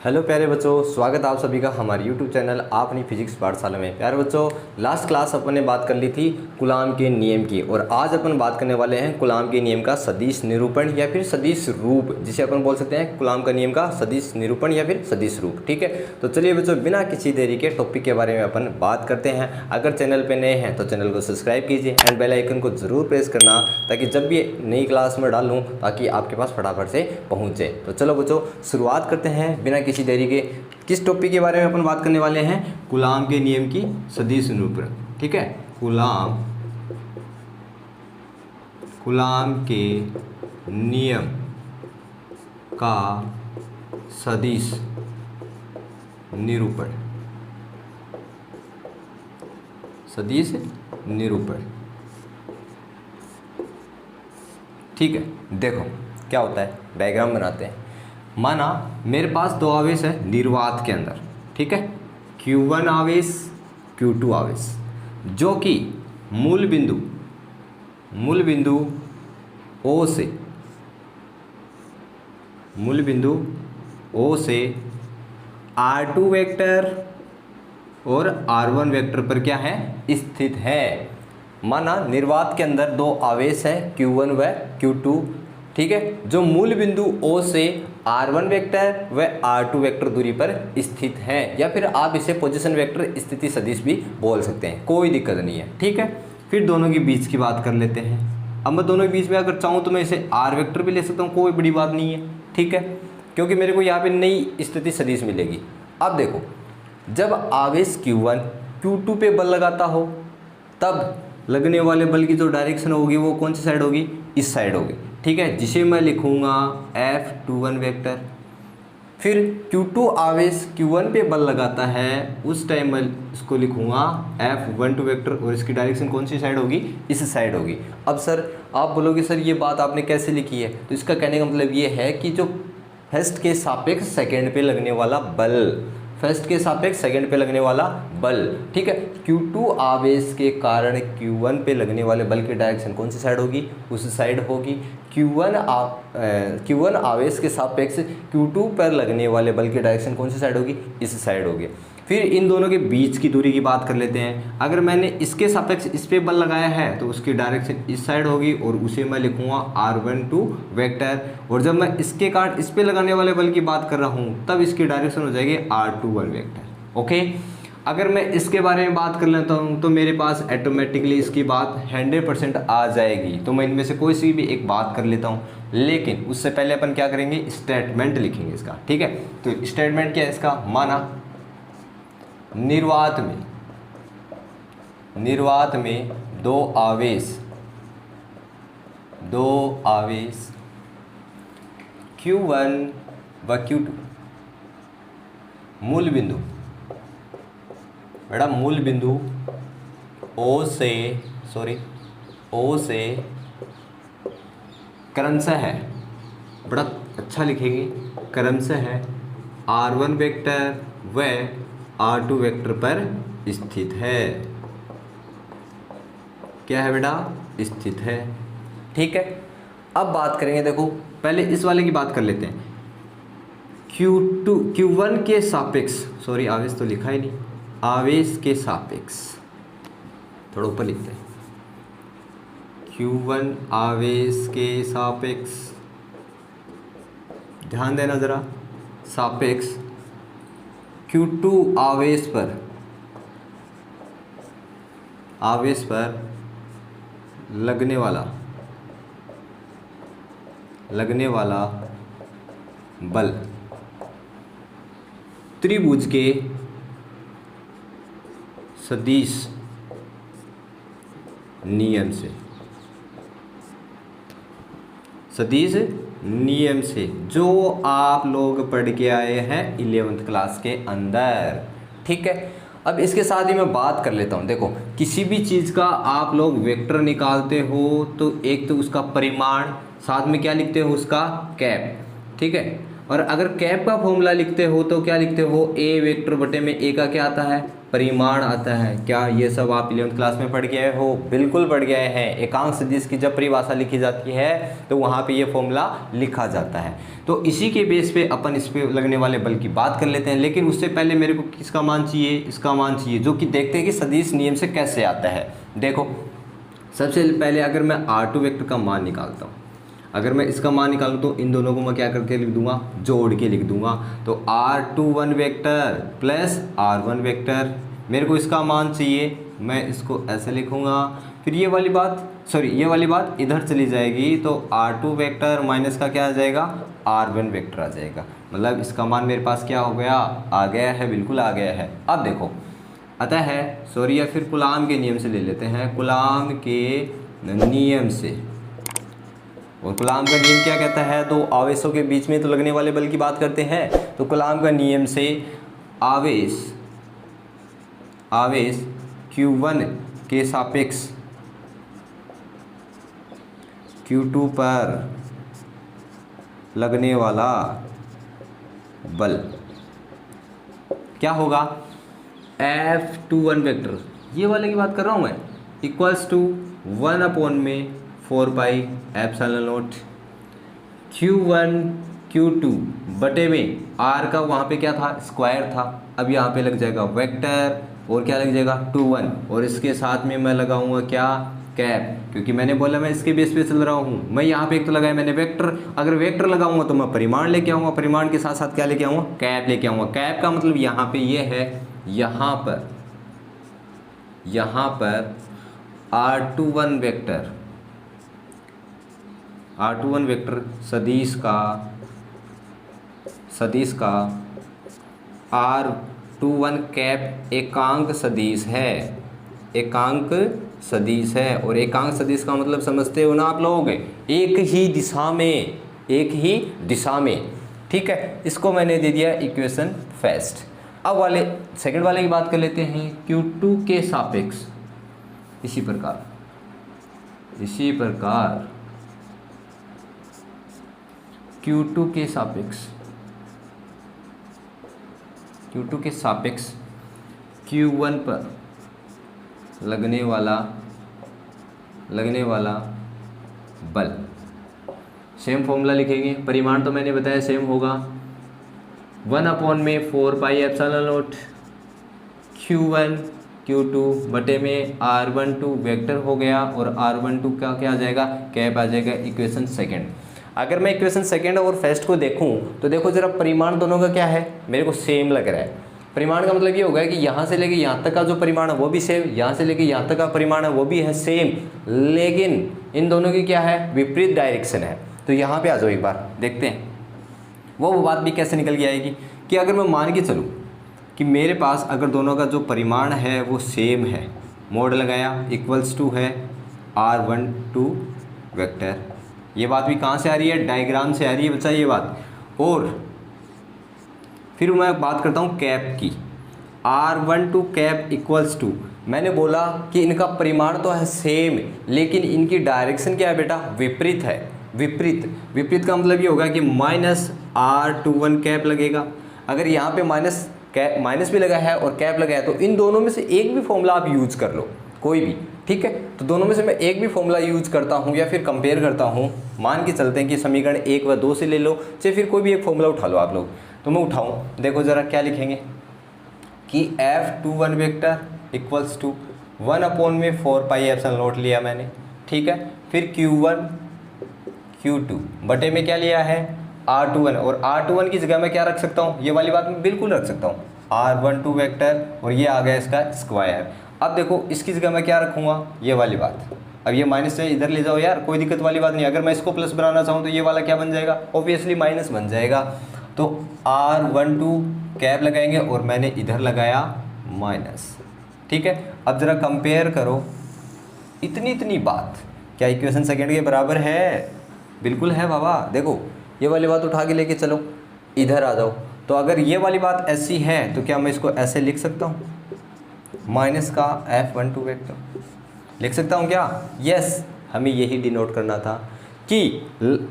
Hello प्यारे बच्चों, स्वागत है आप सभी का हमारे YouTube चैनल अपनी फिजिक्स पाठशाला में। प्यारे बच्चों, लास्ट क्लास अपन ने बात कर ली थी कूलाम के नियम की और आज अपन बात करने वाले हैं कूलाम के नियम का सदिश निरूपण या फिर सदिश रूप, जिसे अपन बोल सकते हैं कूलाम का नियम का सदिश निरूपण या फिर सदिश रूप। ठीक है, तो चलिए बच्चों, बिना किसी देरी के टॉपिक के बारे में अपन बात करते हैं। अगर चैनल पर नए हैं तो चैनल को सब्सक्राइब कीजिए एंड बेल आइकन को ज़रूर प्रेस करना, ताकि जब भी नई क्लास में डालूँ ताकि आपके पास फटाफट से पहुँचे। तो चलो बच्चों, शुरुआत करते हैं बिना किसी देरी के। किस टॉपिक के बारे में अपन बात करने वाले हैं? कूलाम के नियम की सदिश निरूपण। ठीक है, कूलाम के नियम का सदिश निरूपण। सदिश निरूपण। ठीक है, देखो क्या होता है, डायग्राम बनाते हैं। माना मेरे पास दो आवेश है निर्वात के अंदर, ठीक है, Q1 आवेश, Q2 आवेश, जो कि मूल बिंदु O से R2 वेक्टर और R1 वेक्टर पर क्या है, स्थित है। माना निर्वात के अंदर दो आवेश है Q1 व Q2, ठीक है, जो मूल बिंदु O से R1 वेक्टर व R2 वेक्टर दूरी पर स्थित है, या फिर आप इसे पोजीशन वेक्टर स्थिति सदिश भी बोल सकते हैं, कोई दिक्कत नहीं है। ठीक है, फिर दोनों के बीच की बात कर लेते हैं। अब मैं दोनों के बीच में अगर चाहूँ तो मैं इसे R वेक्टर भी ले सकता हूँ, कोई बड़ी बात नहीं है। ठीक है, क्योंकि मेरे को यहाँ पे नई स्थिति सदिश मिलेगी। अब देखो, जब आवेश Q1 Q2 पे बल लगाता हो तब लगने वाले बल की जो डायरेक्शन होगी वो कौन सी साइड होगी, इस साइड होगी। ठीक है, जिसे मैं लिखूंगा F21 वेक्टर। फिर Q2 आवेश Q1 पे बल लगाता है, उस टाइम मैं इसको लिखूंगा F12 वेक्टर और इसकी डायरेक्शन कौन सी साइड होगी, इस साइड होगी। अब सर आप बोलोगे सर ये बात आपने कैसे लिखी है, तो इसका कहने का मतलब ये है कि जो फर्स्ट के सापेक्ष सेकेंड पे लगने वाला बल, फर्स्ट के सापेक्ष सेकंड पे लगने वाला बल, ठीक है, Q2 आवेश के कारण Q1 पे लगने वाले बल की डायरेक्शन कौन सी साइड होगी, उस साइड होगी। Q1 आवेश के सापेक्ष Q2 पर लगने वाले बल की डायरेक्शन कौन सी साइड होगी, इस साइड होगी। फिर इन दोनों के बीच की दूरी की बात कर लेते हैं। अगर मैंने इसके सापेक्ष इस पे बल लगाया है तो उसकी डायरेक्शन इस साइड होगी और उसे मैं लिखूंगा R12 वेक्टर, और जब मैं इसके कारण इस पे लगाने वाले बल की बात कर रहा हूँ तब इसकी डायरेक्शन हो जाएगी R21 वेक्टर। ओके, अगर मैं इसके बारे में बात कर लेता हूँ तो मेरे पास ऑटोमेटिकली इसकी बात 100% आ जाएगी। तो मैं इनमें से कोई सी भी एक बात कर लेता हूँ, लेकिन उससे पहले अपन क्या करेंगे, स्टेटमेंट लिखेंगे इसका। ठीक है, तो स्टेटमेंट क्या है इसका, माना निर्वात में दो आवेश Q1 व Q2 मूल बिंदु O से क्रमशः है, बड़ा अच्छा लिखेंगे, क्रमशः है R1 वेक्टर व R2 वेक्टर पर स्थित है। क्या है बेटा, स्थित है। ठीक है, अब बात करेंगे, देखो पहले इस वाले की बात कर लेते हैं। Q1 के सापेक्ष, सॉरी आवेश तो लिखा ही नहीं, आवेश के सापेक्ष, थोड़ा ऊपर लिखते हैं, Q1 आवेश के सापेक्ष, ध्यान देना जरा, सापेक्ष Q2 आवेश पर लगने वाला बल त्रिभुज के सदिश नियम से जो आप लोग पढ़ के आए हैं 11th क्लास के अंदर। ठीक है, अब इसके साथ ही मैं बात कर लेता हूँ। देखो, किसी भी चीज़ का आप लोग वेक्टर निकालते हो तो एक तो उसका परिमाण, साथ में क्या लिखते हो, उसका कैप। ठीक है, और अगर कैप का फॉर्मूला लिखते हो तो क्या लिखते हो, ए वेक्टर बटे में ए का क्या आता है, परिमाण आता है। क्या ये सब आप 11वीं क्लास में पढ़ गए हो? बिल्कुल पढ़ गए हैं। एकांक सदिश की जब परिभाषा लिखी जाती है तो वहाँ पे ये फॉर्मूला लिखा जाता है। तो इसी के बेस पे अपन इस पे लगने वाले बल की बात कर लेते हैं, लेकिन उससे पहले मेरे को किसका मान चाहिए? इसका मान चाहिए, जो कि देखते हैं कि सदिश नियम से कैसे आता है। देखो सबसे पहले अगर मैं R2 वेक्टर का मान निकालता हूँ, अगर मैं इसका मान निकालूँ तो इन दोनों को मैं क्या करके लिख दूंगा? जोड़ के लिख दूंगा। तो R21 vector plus R1 vector, मेरे को इसका मान चाहिए, मैं इसको ऐसे लिखूंगा। फिर ये वाली बात इधर चली जाएगी, तो R2 वेक्टर माइनस का क्या आ जाएगा? R1 वेक्टर आ जाएगा। मतलब इसका मान मेरे पास क्या हो गया? आ गया है, बिल्कुल आ गया है। अब देखो या फिर कूलाम के नियम से ले लेते हैं, कूलाम के नियम से। और कूलाम का नियम क्या कहता है? दो आवेशों के बीच में तो लगने वाले बल की बात करते हैं। तो कूलाम का नियम से आवेश Q1 के सापेक्ष Q2 पर लगने वाला बल क्या होगा? F21 वेक्टर, ये वाले की बात कर रहा हूँ मैं, equals to 1/4 pi epsilon naught Q1 Q2 बटे में R का वहाँ पे क्या था? स्क्वायर था। अब यहाँ पे लग जाएगा वेक्टर, और क्या लग जाएगा? 21, और इसके साथ में मैं लगाऊंगा क्या? कैप, क्योंकि मैंने बोला मैं इसके बेस पे चल रहा हूँ। मैं यहाँ पे एक तो लगाया मैंने वेक्टर, अगर वेक्टर लगाऊंगा तो मैं परिमाण लेके आऊँगा, परिमाण के साथ साथ क्या लेके आऊँगा? कैप लेके आऊँगा। कैप का मतलब यहाँ पे ये है, यहाँ पर R21 वेक्टर सदिश का R21 कैप एकांक सदिश है, और एकांक सदिश का मतलब समझते हो ना आप लोग? एक ही दिशा में, ठीक है। इसको मैंने दे दिया इक्वेशन फर्स्ट। अब सेकंड वाले की बात कर लेते हैं, Q2 के सापेक्ष। इसी प्रकार Q2 के सापेक्ष Q1 पर लगने वाला बल। सेम फॉर्मूला लिखेंगे, परिमाण तो मैंने बताया सेम होगा, 1/4 pi epsilon naught Q1 Q2 बटे में R12 वेक्टर हो गया, और R12 का क्या आ जाएगा? कैप आ जाएगा। Equation second. अगर मैं इक्वेशन सेकंड और फर्स्ट को देखूं तो देखो जरा, परिमाण दोनों का क्या है? मेरे को सेम लग रहा है। परिमाण का मतलब ये होगा कि यहाँ से लेके यहाँ तक का जो परिमाण है वो भी सेम, यहाँ से लेके यहाँ तक का परिमाण है वो भी है सेम, लेकिन इन दोनों की क्या है? विपरीत डायरेक्शन है। तो यहाँ पे आ जाओ, एक बार देखते हैं वो बात भी कैसे निकल के आएगी। कि अगर मैं मान के चलूँ कि मेरे पास अगर दोनों का जो परिमाण है वो सेम है, मोड लगाया, इक्वल्स टू है R12 वेक्टर। ये बात भी कहाँ से आ रही है? डायग्राम से आ रही है बच्चा ये बात। और फिर मैं बात करता हूँ कैप की, R12 कैप इक्वल्स टू, मैंने बोला कि इनका परिमाण तो है सेम, लेकिन इनकी डायरेक्शन क्या है बेटा? विपरीत है। विपरीत का मतलब ये होगा कि -R21 कैप लगेगा। अगर यहाँ पे माइनस भी लगा है और कैप लगा है, तो इन दोनों में से एक भी फॉर्मूला आप यूज कर लो, कोई भी, ठीक है। तो दोनों में से मैं एक भी फॉर्मूला यूज करता हूँ या फिर कंपेयर करता हूँ। मान के चलते हैं कि समीकरण 1 व 2 से ले लो, चाहे फिर कोई भी एक फॉर्मूला उठा लो आप लोग। तो मैं उठाऊँ, देखो ज़रा क्या लिखेंगे कि F21 vector equals to 1/4 pi epsilon naught लिया मैंने, ठीक है। फिर Q1 Q2 बटे में क्या लिया है? R21, और R21 की जगह मैं क्या रख सकता हूँ? ये वाली बात मैं बिल्कुल रख सकता हूँ, R12 वेक्टर, और ये आ गया इसका स्क्वायर। अब देखो इसकी जगह मैं क्या रखूँगा? ये वाली बात। अब ये माइनस से इधर ले जाओ यार, कोई दिक्कत वाली बात नहीं। अगर मैं इसको प्लस बनाना चाहूँ तो ये वाला क्या बन जाएगा? ऑब्वियसली माइनस बन जाएगा। तो R12 कैप लगाएंगे और मैंने इधर लगाया माइनस, ठीक है। अब ज़रा कंपेयर करो, इतनी बात क्या इक्वेशन सेकंड के बराबर है? बिल्कुल है बाबा। देखो ये वाली बात उठा के लेके चलो, इधर आ जाओ। तो अगर ये वाली बात ऐसी है तो क्या मैं इसको ऐसे लिख सकता हूँ? माइनस का F12 वेक्टर लिख सकता हूँ क्या? यस, हमें यही डिनोट करना था। कि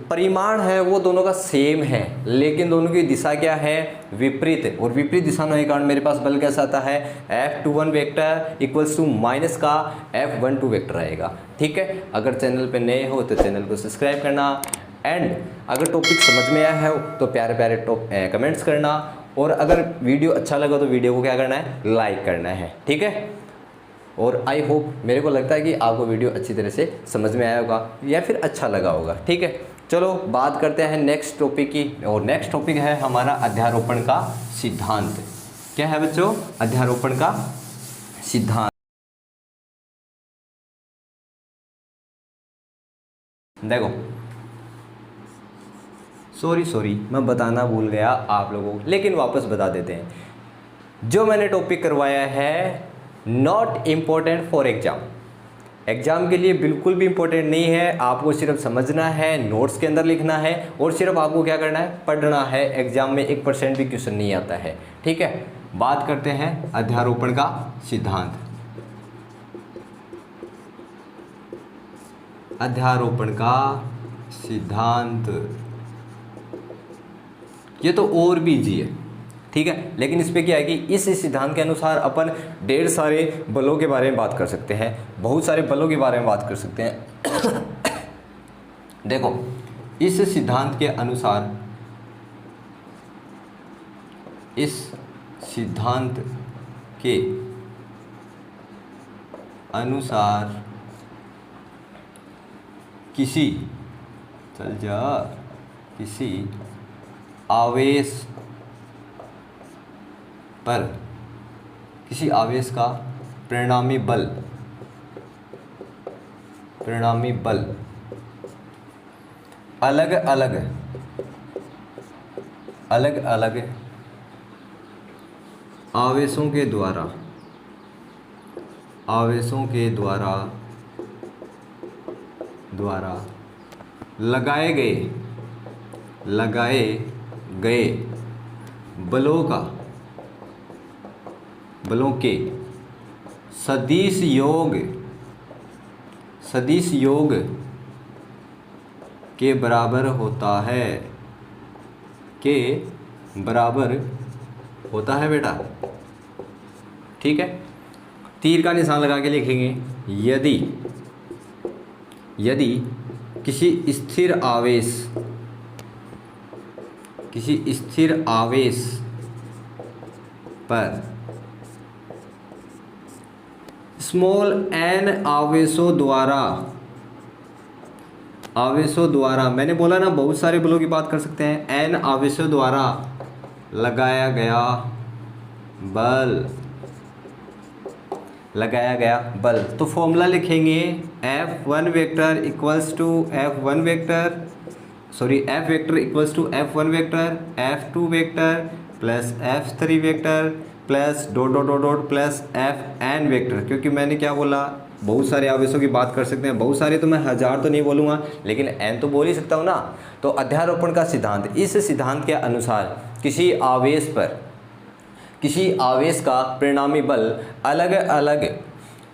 परिमाण है वो दोनों का सेम है, लेकिन दोनों की दिशा क्या है, विपरीत। और विपरीत दिशा होने के कारण मेरे पास बल कैसा आता है, F21 vector equals to minus का F12 वेक्टर आएगा। ठीक है, अगर चैनल पे नए हो तो चैनल को सब्सक्राइब करना, एंड अगर टॉपिक समझ में आया है तो प्यारे प्यारे कमेंट्स करना, और अगर वीडियो अच्छा लगा तो वीडियो को क्या करना है, लाइक करना है। ठीक है, और आई होप, मेरे को लगता है कि आपको वीडियो अच्छी तरह से समझ में आया होगा या फिर अच्छा लगा होगा। ठीक है, चलो बात करते हैं नेक्स्ट टॉपिक की, और नेक्स्ट टॉपिक है हमारा अध्यारोपण का सिद्धांत। क्या है बच्चों, अध्यारोपण का सिद्धांत। देखो, सॉरी मैं बताना भूल गया आप लोगों को, लेकिन वापस बता देते हैं। जो मैंने टॉपिक करवाया है नॉट इम्पोर्टेंट फॉर एग्जाम के लिए बिल्कुल भी इम्पोर्टेंट नहीं है, आपको सिर्फ समझना है, नोट्स के अंदर लिखना है, और सिर्फ आपको क्या करना है, पढ़ना है। एग्जाम में 1% भी क्वेश्चन नहीं आता है। ठीक है, बात करते हैं अध्यारोपण का सिद्धांत। अध्यारोपण का सिद्धांत ये तो और भी इजी है। ठीक है, लेकिन इस पे क्या है कि इस सिद्धांत के अनुसार अपन ढेर सारे बलों के बारे में बात कर सकते हैं, बहुत सारे बलों के बारे में बात कर सकते हैं। देखो, इस सिद्धांत के अनुसार, इस सिद्धांत के अनुसार किसी आवेश पर, किसी आवेश का परिणामी बल अलग अलग आवेशों के द्वारा लगाए गए बलों के सदिश योग के बराबर होता है बेटा। ठीक है, तीर का निशान लगा के लिखेंगे, यदि किसी स्थिर आवेश पर स्मॉल n आवेशों द्वारा, मैंने बोला ना बहुत सारे बलों की बात कर सकते हैं, n आवेशों द्वारा लगाया गया बल, तो फॉर्मूला लिखेंगे F1 vector equals to F1 vector, F vector equals to F1 vector, F2 vector plus F3 vector plus dot plus Fn vector. क्योंकि मैंने क्या बोला, बहुत सारे आवेशों की बात कर सकते हैं, बहुत सारे तो मैं 1000 तो नहीं बोलूँगा, लेकिन n तो बोल ही सकता हूँ ना। तो अध्यारोपण का सिद्धांत, इस सिद्धांत के अनुसार किसी आवेश का परिणामी बल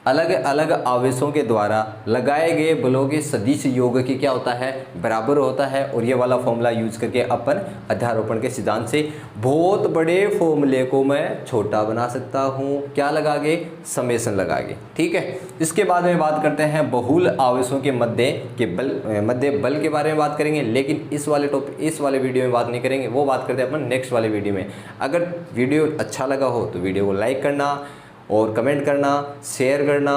अलग अलग आवेशों के द्वारा लगाए गए बलों के सदिश योग के क्या होता है, बराबर होता है। और ये वाला फॉर्मूला यूज करके अपन अध्यारोपण के सिद्धांत से बहुत बड़े फॉर्मूले को मैं छोटा बना सकता हूँ, क्या लगा के, समेशन लगा के। ठीक है, इसके बाद में बात करते हैं बहुल आवेशों के मध्य बल के बारे में बात करेंगे, लेकिन इस वाले वीडियो में बात नहीं करेंगे, वो बात करते हैं अपन नेक्स्ट वाले वीडियो में। अगर वीडियो अच्छा लगा हो तो वीडियो को लाइक करना और कमेंट करना, शेयर करना,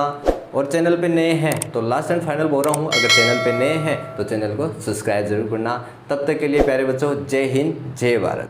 और चैनल पे नए हैं तो लास्ट एंड फाइनल बोल रहा हूँ, अगर चैनल पे नए हैं तो चैनल को सब्सक्राइब जरूर करना। तब तक के लिए प्यारे बच्चों, जय हिंद, जय भारत।